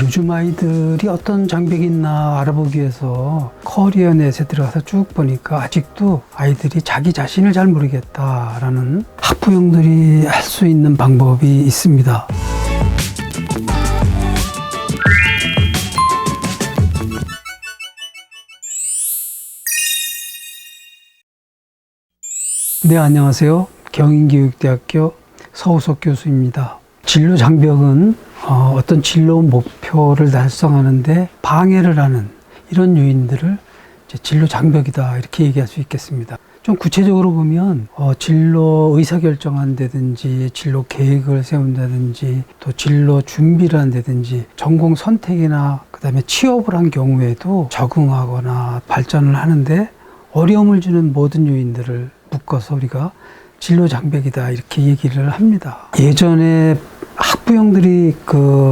요즘 아이들이 어떤 장벽이 있나 알아보기 위해서 커리어넷에 들어가서 쭉 보니까 아직도 아이들이 자기 자신을 잘 모르겠다라는 학부형들이 할 수 있는 방법이 있습니다. 네, 안녕하세요. 경인교육대학교 서우석 교수입니다. 진로 장벽은 어떤 진로 목표를 달성하는데 방해를 하는 이런 요인들을 진로 장벽이다 이렇게 얘기할 수 있겠습니다. 좀 구체적으로 보면 진로 의사결정한다든지 진로 계획을 세운다든지 또 진로 준비를 한다든지 전공 선택이나 그 다음에 취업을 한 경우에도 적응하거나 발전을 하는데 어려움을 주는 모든 요인들을 묶어서 우리가 진로 장벽이다 이렇게 얘기를 합니다. 예전에 학부형들이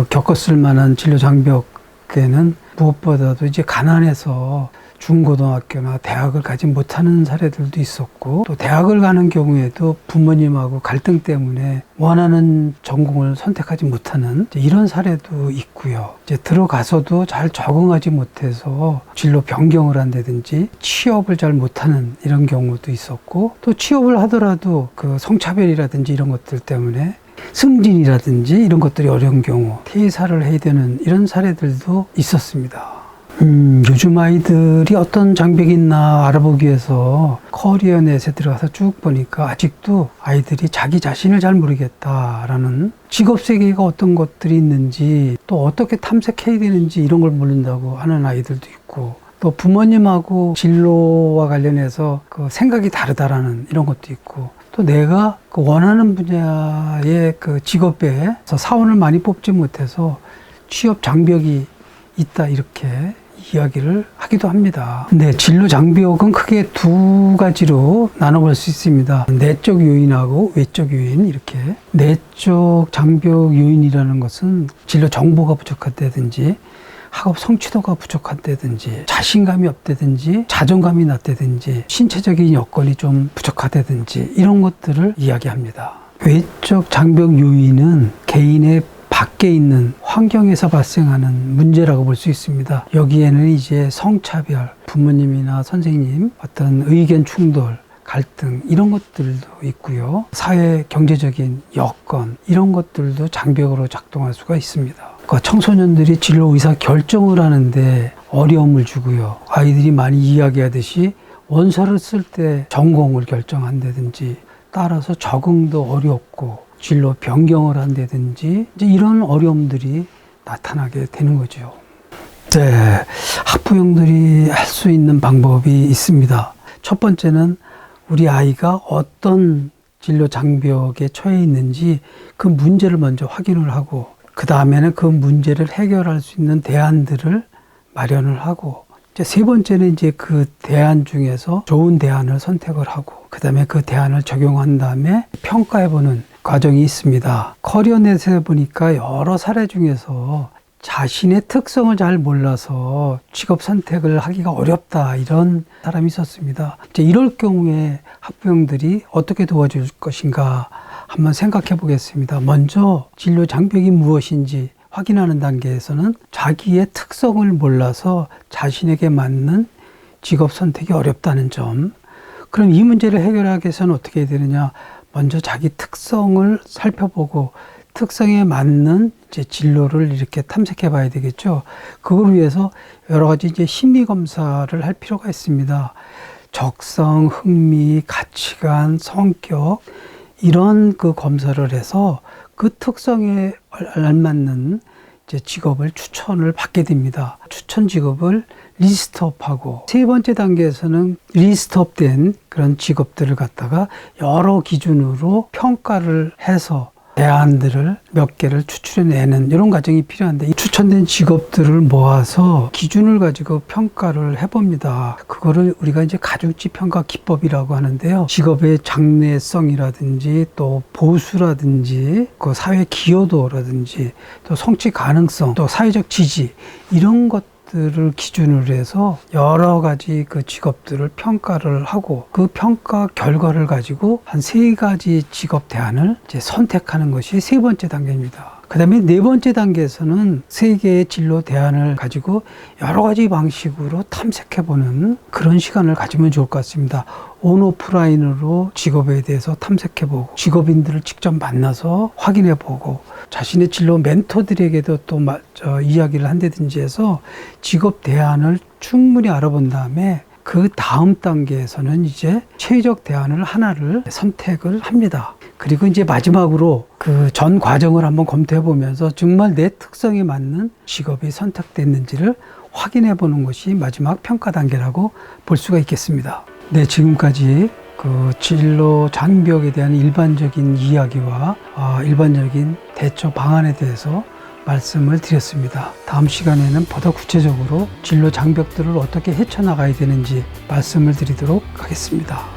겪었을 만한 진로 장벽에는 무엇보다도 이제 가난해서 중고등학교나 대학을 가지 못하는 사례들도 있었고, 또 대학을 가는 경우에도 부모님하고 갈등 때문에 원하는 전공을 선택하지 못하는 이런 사례도 있고요. 이제 들어가서도 잘 적응하지 못해서 진로 변경을 한다든지 취업을 잘 못하는 이런 경우도 있었고, 또 취업을 하더라도 성차별이라든지 이런 것들 때문에 승진이라든지 이런 것들이 어려운 경우 퇴사를 해야 되는 이런 사례들도 있었습니다. 요즘 아이들이 어떤 장벽이 있나 알아보기 위해서 커리어넷에 들어가서 쭉 보니까 아직도 아이들이 자기 자신을 잘 모르겠다라는 직업 세계가 어떤 것들이 있는지 또 어떻게 탐색해야 되는지 이런 걸 모른다고 하는 아이들도 있고, 또 부모님하고 진로와 관련해서 생각이 다르다라는 이런 것도 있고, 또 내가 원하는 분야의 직업에서 사원을 많이 뽑지 못해서 취업 장벽이 있다 이렇게 이야기를 하기도 합니다. 네, 진로 장벽은 크게 두 가지로 나눠볼 수 있습니다. 내적 요인하고 외적 요인 이렇게. 내적 장벽 요인이라는 것은 진로 정보가 부족하다든지 학업 성취도가 부족하다든지 자신감이 없다든지 자존감이 낮다든지 신체적인 여건이 좀 부족하다든지 이런 것들을 이야기합니다. 외적 장벽 요인은 개인의 밖에 있는 환경에서 발생하는 문제라고 볼 수 있습니다. 여기에는 이제 성차별, 부모님이나 선생님, 어떤 의견 충돌, 갈등 이런 것들도 있고요. 사회 경제적인 여건 이런 것들도 장벽으로 작동할 수가 있습니다. 청소년들이 진로 의사 결정을 하는데 어려움을 주고요. 아이들이 많이 이야기하듯이 원서를 쓸 때 전공을 결정한다든지 따라서 적응도 어렵고 진로 변경을 한다든지 이제 이런 어려움들이 나타나게 되는 거죠. 네, 학부형들이 할 수 있는 방법이 있습니다. 첫 번째는 우리 아이가 어떤 진로 장벽에 처해 있는지 그 문제를 먼저 확인을 하고, 그 다음에는 그 문제를 해결할 수 있는 대안들을 마련을 하고, 이제 세 번째는 이제 그 대안 중에서 좋은 대안을 선택을 하고, 그 다음에 그 대안을 적용한 다음에 평가해보는 과정이 있습니다. 커리어넷에 보니까 여러 사례 중에서 자신의 특성을 잘 몰라서 직업 선택을 하기가 어렵다 이런 사람이 있었습니다. 이제 이럴 경우에 학부형들이 어떻게 도와줄 것인가 한번 생각해 보겠습니다. 먼저 진로 장벽이 무엇인지 확인하는 단계에서는 자기의 특성을 몰라서 자신에게 맞는 직업 선택이 어렵다는 점. 그럼 이 문제를 해결하기 위해서는 어떻게 해야 되느냐? 먼저 자기 특성을 살펴보고 특성에 맞는 이제 진로를 이렇게 탐색해 봐야 되겠죠. 그걸 위해서 여러 가지 이제 심리 검사를 할 필요가 있습니다. 적성, 흥미, 가치관, 성격 이런 검사를 해서 그 특성에 알맞는 이제 직업을 추천을 받게 됩니다. 추천 직업을 리스트업하고, 세 번째 단계에서는 리스트업된 그런 직업들을 갖다가 여러 기준으로 평가를 해서 대안들을 몇 개를 추출해내는 이런 과정이 필요한데, 이 추천된 직업들을 모아서 기준을 가지고 평가를 해봅니다. 그거를 우리가 이제 가중치 평가 기법이라고 하는데요. 직업의 장래성이라든지 또 보수라든지 그 사회 기여도라든지 또 성취 가능성 또 사회적 지지 이런 것들을 기준으로 해서 여러 가지 그 직업들을 평가를 하고, 그 평가 결과를 가지고 한 3가지 직업 대안을 이제 선택하는 것이 세 번째 단계입니다. 그 다음에 네 번째 단계에서는 세 개의 진로 대안을 가지고 여러 가지 방식으로 탐색해보는 그런 시간을 가지면 좋을 것 같습니다. 온오프라인으로 직업에 대해서 탐색해보고 직업인들을 직접 만나서 확인해보고 자신의 진로 멘토들에게도 또 이야기를 한다든지 해서 직업 대안을 충분히 알아본 다음에 그 다음 단계에서는 이제 최적 대안을 하나를 선택을 합니다. 그리고 이제 마지막으로 그 전 과정을 한번 검토해 보면서 정말 내 특성에 맞는 직업이 선택됐는지를 확인해 보는 것이 마지막 평가 단계라고 볼 수가 있겠습니다. 네, 지금까지 그 진로 장벽에 대한 일반적인 이야기와 일반적인 대처 방안에 대해서 말씀을 드렸습니다. 다음 시간에는 보다 구체적으로 진로 장벽들을 어떻게 헤쳐나가야 되는지 말씀을 드리도록 하겠습니다.